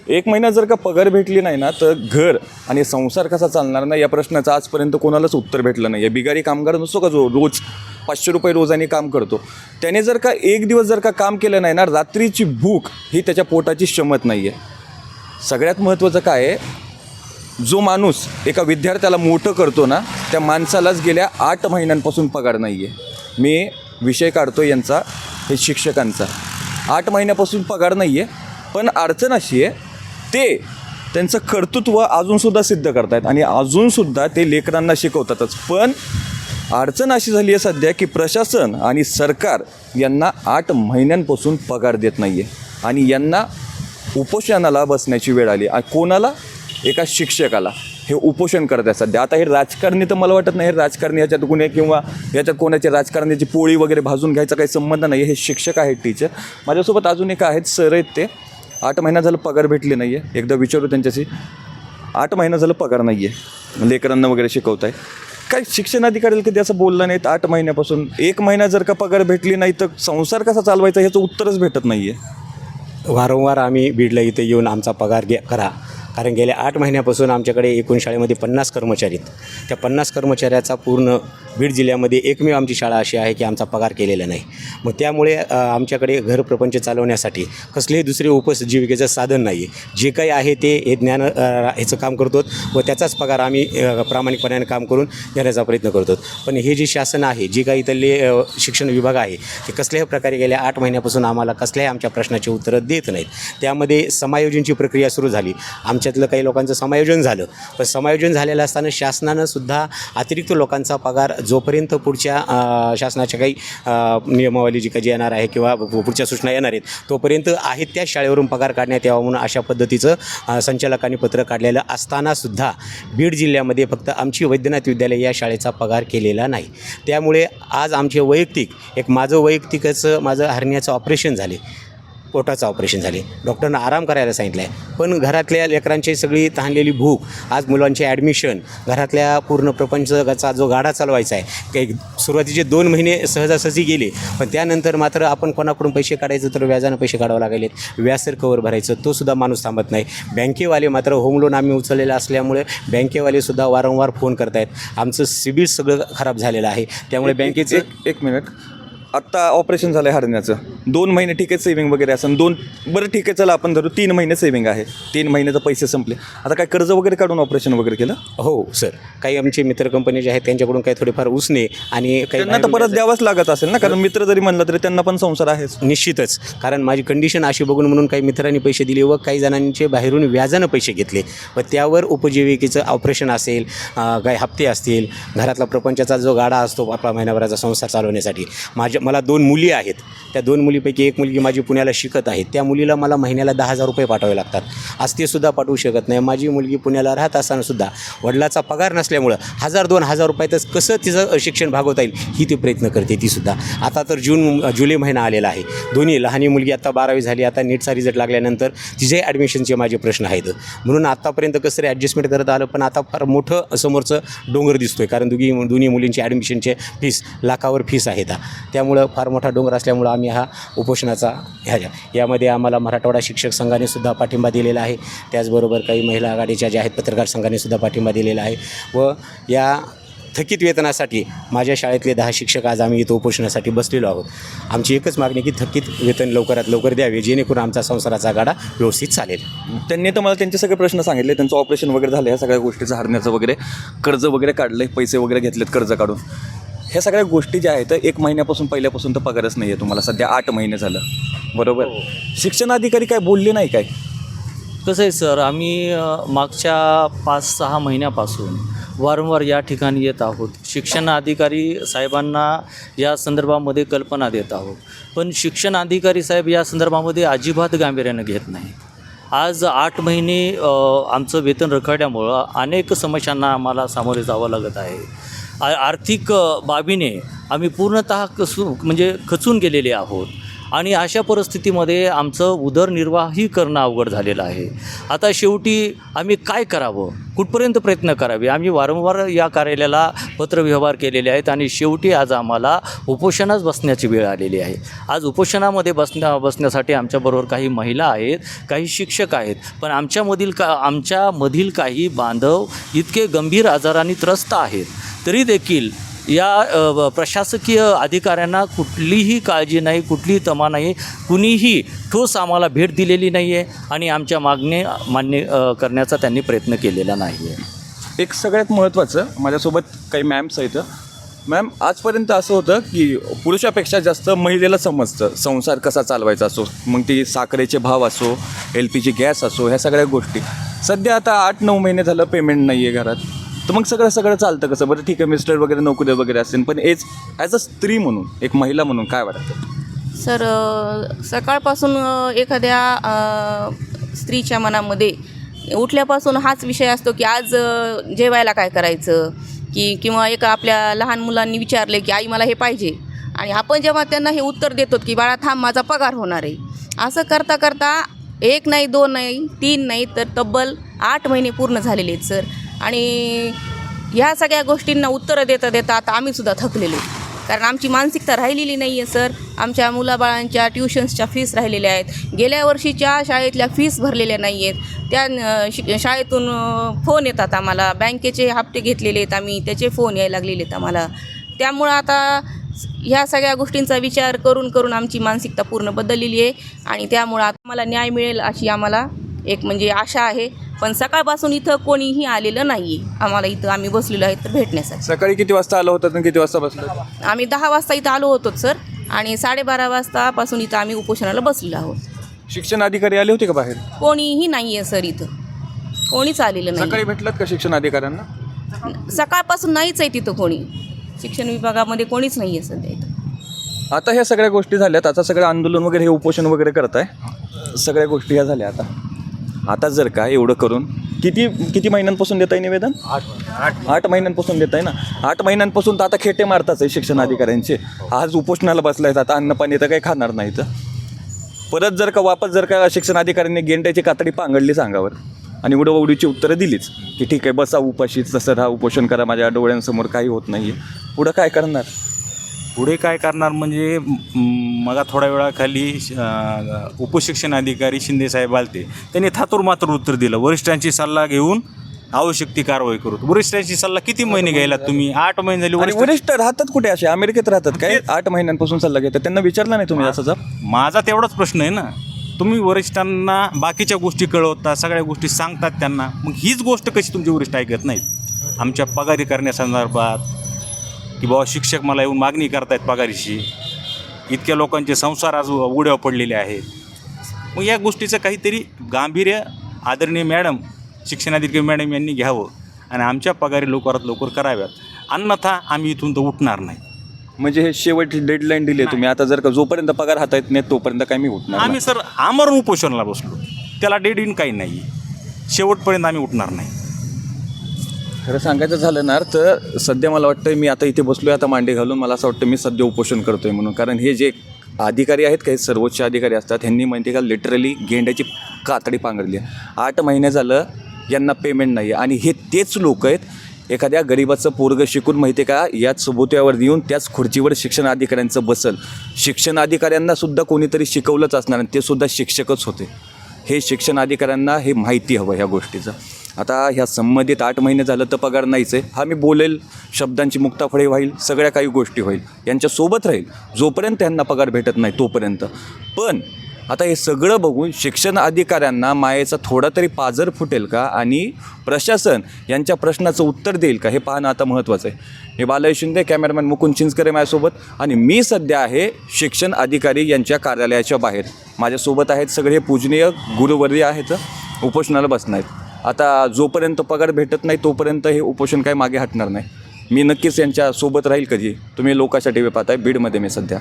1 महिना जर का पगार भेटली नाही ना तर घर आणि संसार कसा चालणार ना, या प्रश्नाचं आजपर्यंत कोणालाच उत्तर भेटलं नाही आहे. बिगारी कामगार नसतो का, जो रोज 500 रुपये रोजाने काम करतो, त्याने जर का एक दिवस जर का काम केलं नाही ना, रात्रीची भूक ही त्याच्या पोटाची शमत नाही आहे. सगळ्यात महत्त्वाचं काय आहे, जो माणूस एका विद्यार्थ्याला मोठं करतो ना, त्या माणसालाच गेल्या 8 महिन्यांपासून पगार नाही आहे. मी विषय काढतो यांचा, हे शिक्षकांचा. 8 महिन्यापासून पगार नाही आहे. पण अडचण अशी आहे, ते त्यांचं कर्तृत्व अजूनसुद्धा सिद्ध करत आहेत आणि अजूनसुद्धा ते लेकरांना शिकवतातच. पण अडचण अशी झाली आहे सध्या की प्रशासन आणि सरकार यांना 8 महिन्यांपासून पगार देत नाही आहे आणि यांना उपोषणाला बसण्याची वेळ आली. कोणाला? एका शिक्षकाला. हे उपोषण करत आहे सध्या. आता हे राजकारणी तर मला वाटत नाही, हे राजकारणी याच्यात गुन्हे किंवा याच्यात कोणाची राजकारण्याची पोळी वगैरे भाजून घ्यायचा काही संबंध नाही. हे शिक्षक आहेत, टीचर. माझ्यासोबत अजून एक आहेत, सर आहेत. ते 8 महिना झालं पगार भेटले नाही आहे. एकदा विचारू त्यांच्याशी. 8 महिना झालं पगार नाही आहे, लेकरांना वगैरे शिकवत आहे. काय शिक्षण अधिकाऱ्याला कधी असं बोललं नाहीत 8 महिन्यापासून? 1 महिना जर का पगार भेटली नाही तर संसार कसा चालवायचा ह्याचं उत्तरच भेटत नाही आहे. वारंवार आम्ही बीडला इथे येऊन आमचा पगार करा, कारण गेल्या 8 महिन्यापासून आमच्याकडे एकूण शाळेमध्ये 50 कर्मचारी आहेत. त्या 50 कर्मचाऱ्याचा पूर्ण बीड जिल्ह्यामध्ये एकमेव आमची शाळा अशी आहे की आमचा पगार केलेला नाही. मग त्यामुळे आमच्याकडे घर प्रपंच चालवण्यासाठी कसलेही दुसरे उपजीविकेचं साधन नाही आहे. जे काही आहे ते हे ज्ञान ह्याचं काम करतो व त्याचाच पगार आम्ही प्रामाणिकपणाने काम करून घेण्याचा प्रयत्न करतो. पण हे जे शासन आहे, जे काही इथले शिक्षण विभाग आहे, ते कसल्याही प्रकारे गेल्या 8 महिन्यापासून आम्हाला कसल्याही आमच्या प्रश्नाची उत्तरं देत नाहीत. त्यामध्ये समायोजनाची प्रक्रिया सुरू झाली. आमच्यातलं काही लोकांचं समायोजन झालं, पण समायोजन झालेलं असताना शासनानं सुद्धा अतिरिक्त लोकांचा पगार जोपर्यंत पुढच्या शासनाच्या काही नियमावली जी काही येणार आहे किंवा पुढच्या सूचना येणार आहेत तोपर्यंत आहेत त्या शाळेवरून पगार काढण्यात यावा म्हणून अशा पद्धतीचं संचालकांनी पत्र काढलेलं असतानासुद्धा बीड जिल्ह्यामध्ये फक्त आमची वैद्यनाथ विद्यालय या शाळेचा पगार केलेला नाही. त्यामुळे आज आमचे वैयक्तिक माझं हर्नियाचं ऑपरेशन झाले, पोटाचं ऑपरेशन झाले. डॉक्टरनं आराम करायला सांगितलं आहे. पण घरातल्या लेकरांची सगळी तहानलेली भूक, आज मुलांचे ॲडमिशन, घरातल्या पूर्ण प्रपंचाचा जो गाडा चालवायचा आहे, काही सुरुवातीचे 2 महिने सहजासहजी गेले. पण त्यानंतर मात्र आपण कोणाकडून पैसे काढायचं तर व्याजानं पैसे काढावं लागले. व्याज तर कवर भरायचं, तो सुद्धा माणूस थांबत नाही. बँकेवाले मात्र होम लोन आम्ही उचललेलं असल्यामुळे बँकेवालेसुद्धा वारंवार फोन करत आहेत. आमचं सिबिल सगळं खराब झालेलं आहे. त्यामुळे बँकेचे एक मिनिट, आत्ता ऑपरेशन झालं आहे हरण्याचं, 2 महिने ठीक आहे सेविंग वगैरे असं, बरं ठीक आहे, चला आपण धरू 3 महिने सेविंग आहे, 3 महिन्याचे पैसे संपले. आता काय कर्ज वगैरे काढून ऑपरेशन वगैरे केलं? हो सर, काही आमचे मित्र कंपनी जे आहेत त्यांच्याकडून काही थोडेफार उसने आणि काही त्यांना तर परत द्यावंच लागत असेल ना, कारण मित्र जरी म्हणलं तरी त्यांना पण संसार आहेच. निश्चितच, कारण माझी कंडिशन अशी बघून म्हणून काही मित्रांनी पैसे दिले व काही जणांचे बाहेरून व्याजानं पैसे घेतले व त्यावर उपजीविकेचं ऑपरेशन असेल, काही हप्ते असतील, घरातला प्रपंचाचा जो गाडा असतो आपला महिनाभराचा संसार चालवण्यासाठी. मला 2 मुली आहेत. त्या 2 मुलीपैकी एक मुलगी माझी पुण्याला शिकत आहे. त्या मुलीला मला महिन्याला 10,000 रुपये पाठवावे लागतात. आज ते सुद्धा पाठवू शकत नाही. माझी मुलगी पुण्याला राहत असतानासुद्धा वडिलाचा पगार नसल्यामुळं 1,000-2,000 रुपयातच कसं तिचं शिक्षण भागवता येईल ही ती प्रयत्न करते तीसुद्धा. आता तर जुलै महिना आलेला आहे. दोन्ही लहानी मुलगी आता 12वी झाली. आता नीटचा रिझल्ट लागल्यानंतर तिचे ॲडमिशनचे माझे प्रश्न आहेत. म्हणून आत्तापर्यंत कसं तरी ॲडजस्टमेंट करत आलं, पण आता फार मोठं समोरचं डोंगर दिसतोय, कारण दोन्ही मुलींची ॲडमिशनचे फीस लाखावर फीस आहेत. त्यामुळं फार मोठा डोंगर असल्यामुळं आम्ही हा उपोषणाचा यामध्ये आम्हाला मराठवाडा शिक्षक संघाने सुद्धा पाठिंबा दिलेला आहे. त्याचबरोबर काही महिला आघाडीच्या ज्या आहेत पत्रकार संघाने सुद्धा पाठिंबा दिलेला आहे. व या थकीत वेतनासाठी माझ्या शाळेतले 10 शिक्षक आज आम्ही इथं उपोषणासाठी बसलेलो आहोत. आमची एकच मागणी की थकीत वेतन लवकरात लवकर द्यावे, जेणेकरून आमचा संसाराचा गाडा व्यवस्थित चालेल. त्यांनी तर मला त्यांचे सगळे प्रश्न सांगितले. त्यांचं ऑपरेशन वगैरे झालं, ह्या सगळ्या गोष्टीचं हरण्याचं वगैरे, कर्ज वगैरे काढलं, पैसे वगैरे घेतलेत कर्ज काढून. ह्या सगळ्या गोष्टी ज्या आहेत 1 महिन्यापासून पहिल्यापासून तर पगारच नाही आहे तुम्हाला. सध्या 8 महिने झालं, बरोबर. शिक्षणाधिकारी काय बोलले नाही काय? कसं आहे सर, आम्ही मागच्या 5-6 महिन्यापासून वारंवार या ठिकाणी येत आहोत. शिक्षण अधिकारी साहेबांना या संदर्भामध्ये कल्पना देत आहोत, पण शिक्षण अधिकारी साहेब या संदर्भामध्ये अजिबात गांभीर्यानं घेत नाही. आज 8 महिने आमचं वेतन रखडल्यामुळं अनेक समस्यांना आम्हाला सामोरे जावं लागत आहे. आर्थिक बाबीने आम्ही पूर्णतः खचून गेलेले आहोत. आणि अशा परिस्थितीमध्ये आमचं उदरनिर्वाहही करणं अवघड झालेलं आहे. आता शेवटी आम्ही काय करावं, कुठपर्यंत प्रयत्न करावे. आम्ही वारंवार या कार्यालयाला पत्रव्यवहार केलेले आहेत आणि शेवटी आज आम्हाला उपोषणास बसण्याची वेळ आलेली आहे. आज उपोषणामध्ये बसण्यासाठी आमच्याबरोबर काही महिला आहेत, काही शिक्षक आहेत, पण आमच्यामधील काही बांधव इतके गंभीर आजारांनी त्रस्त आहेत तरी देखील या प्रशासकीय अधिकाऱ्यांना कुठलीही काळजी नाही, कुठलीही तमा नाही, कुणीही ठोस आम्हाला भेट दिलेली नाही आहे आणि आमच्या मागणी मान्य करण्याचा त्यांनी प्रयत्न केलेला नाही आहे. एक सगळ्यात महत्त्वाचं, माझ्यासोबत काही मॅम्स आहेत. मॅम, आजपर्यंत असं होतं की पुरुषापेक्षा जास्त महिलेला समजतं संसार कसा चालवायचा असो, मग ती साखरेचे भाव असो, LPG गॅस असो, ह्या सगळ्या गोष्टी. सध्या आता 8-9 महिने झालं पेमेंट नाही आहे घरात, तर मग सगळं चालतं कसं? बरं ठीक आहे, मिस्टर वगैरे नोकरी वगैरे असेल, पण ॲज अ स्त्री म्हणून, एक महिला म्हणून काय वाटतं? सर, सकाळपासून एखाद्या स्त्रीच्या मनामध्ये उठल्यापासून हाच विषय असतो की आज जेवायला काय करायचं, किंवा एका आपल्या लहान मुलांनी विचारले की आई मला हे पाहिजे, आणि आपण जेव्हा त्यांना हे उत्तर देतो की बाळा थांब माझा पगार होणार आहे, असं करता करता 1 नाही 2 नाही 3 नाही तर तब्बल 8 महिने पूर्ण झालेले आहेत सर. आणि ह्या सगळ्या गोष्टींना उत्तरं देता देता आता आम्हीसुद्धा थकलेलो, कारण आमची मानसिकता राहिलेली नाही आहे सर. आमच्या मुलाबाळांच्या ट्युशन्सच्या फीस राहिलेल्या आहेत, गेल्या वर्षीच्या शाळेतल्या फीस भरलेल्या नाही आहेत, त्या शाळेतून फोन येतात आम्हाला, बँकेचे हप्ते घेतलेले आहेत आम्ही, त्याचे फोन यायला लागलेले आहेत आम्हाला. त्यामुळं आता ह्या सगळ्या गोष्टींचा विचार करून करून आमची मानसिकता पूर्ण बदललेली आहे आणि त्यामुळं आता आम्हाला न्याय मिळेल अशी आम्हाला एक म्हणजे आशा आहे. पण सकाळपासून इथं कोणीही आलेलं नाही आहे आम्हाला, इथं आम्ही बसलेलो आहे तर भेटण्यासाठी. सकाळी किती वाजता आलं होतं आणि किती वाजता बसलं? आम्ही 10 वाजता इथं आलो होतो सर, आणि 12:30 वाजतापासून इथं आम्ही उपोषणाला बसलेलो आहोत. शिक्षण अधिकारी आले होते का बाहेर? कोणीही नाही आहे सर, इथं कोणीच आलेलं नाही. सकाळी भेटलात का शिक्षण अधिकाऱ्यांना? सकाळपासून नाहीच आहे तिथं कोणी, शिक्षण विभागामध्ये कोणीच नाही आहे सध्या इथं. आता ह्या सगळ्या गोष्टी झाल्यात, आता सगळं आंदोलन वगैरे, हे उपोषण वगैरे करताय, सगळ्या गोष्टी ह्या झाल्या. आता जर का एवढं करून किती महिन्यांपासून देत आहे निवेदन? 8 महिन्यांपासून देत आहे ना. 8 महिन्यांपासून तर आता खेटे मारताच आहे शिक्षण अधिकाऱ्यांचे. आज उपोषणाला बसलायत, आता अन्नपाणी तर काही खाणार नाही. तर परत जर का शिक्षण अधिकाऱ्यांनी गेंड्याची कातडी पांगडली सांगावर आणि उडीची उत्तरं दिलीच की ठीक आहे बसा उपाशीच, तसं राहा, उपोषण करा, माझ्या डोळ्यांसमोर काही होत नाही आहे, पुढं काय करणार? पुढे काय करणार म्हणजे मग थोड्या वेळाखाली उपशिक्षण अधिकारी शिंदेसाहेब आलते, त्यांनी थातूर मात्र उत्तर दिलं, वरिष्ठांची सल्ला घेऊन आवश्यक ती कारवाई करू. वरिष्ठांची सल्ला किती महिने घ्यायला तुम्ही? 8 महिने झाले. वरिष्ठ राहतात कुठे? असे अमेरिकेत राहतात काय? 8 महिन्यांपासून सल्ला घेतात, त्यांना विचारलं नाही तुम्ही असं? माझा तेवढाच प्रश्न आहे ना, तुम्ही वरिष्ठांना बाकीच्या गोष्टी कळवता, सगळ्या गोष्टी सांगतात त्यांना, मग हीच गोष्ट कशी तुमचे वरिष्ठ ऐकत नाहीत? आमच्या पगारी करण्यासंदर्भात की बाबा शिक्षक मला येऊन मागणी करतायत पगारीशी, इतक्या लोकांचे संसार आज उड्यावर पडलेले आहेत. मग या गोष्टीचं काहीतरी गांभीर्य आदरणीय मॅडम, शिक्षणाधिकारी मॅडम यांनी घ्यावं आणि आमच्या पगारी लवकरात लवकर कराव्यात, अन्यथा आम्ही इथून तर उठणार नाही. म्हणजे हे शेवट डेडलाईन दिली तुम्ही, आता जर का जोपर्यंत पगार हातात नाही तोपर्यंत काय मी उठणार? आम्ही सर आमरण उपोषणाला बसलो, त्याला डेडलाईन काही नाही, शेवटपर्यंत आम्ही उठणार नाही. खरं सांगायचं झालं ना तर सध्या मला वाटतं मी आता इथे बसलो आहे, आता मांडी घालून मला असं वाटतं मी सध्या उपोषण करतो आहे म्हणून. कारण हे जे अधिकारी आहेत, काही सर्वोच्च अधिकारी असतात, ह्यांनी माहिती का लिटरली गेंड्याची कातडी पांघरली आहे. 8 महिने झालं यांना पेमेंट नाही आहे आणि हे तेच लोक आहेत, एखाद्या गरिबाचं पोरगं शिकून माहिती का याच सोबत्यावर येऊन त्याच खुर्चीवर शिक्षण अधिकाऱ्यांचं बसल. शिक्षण अधिकाऱ्यांनासुद्धा कोणीतरी शिकवलंच असणार आणि ते सुद्धा शिक्षकच होते. हे शिक्षण अधिकाऱ्यांना हे माहिती हवं ह्या गोष्टीचं. आता ह्या संबंधित 8 महिने झालं तर पगार नाहीच आहे. हा मी बोलेल, शब्दांची मुक्ताफळे होईल, सगळ्या काही गोष्टी होईल, यांच्यासोबत राहील जोपर्यंत त्यांना पगार भेटत नाही तोपर्यंत. पण आता हे सगळं बघून शिक्षण अधिकाऱ्यांना मायेचा थोडा तरी पाजर फुटेल का आणि प्रशासन यांच्या प्रश्नाचं उत्तर देईल का, हे पाहणं आता महत्त्वाचं आहे. हे बालय शिंदे, कॅमेरामॅन मुकुंद चिंचकरे माझ्यासोबत, आणि मी सध्या आहे शिक्षण अधिकारी यांच्या कार्यालयाच्या बाहेर. माझ्यासोबत आहेत सगळे पूजनीय गुरुवर्य आहेत, उपोषणाला बसणार आहेत. आता जोपर्यंत पगार भेटत नाही तोपर्यंत हे उपोषण काय मागे हटणार नाही. मी नक्कीच यांच्या सोबत राहील. कधी तुम्ही लोकांच्या टी व्ही पाहताय, बीडमध्ये मी सध्या.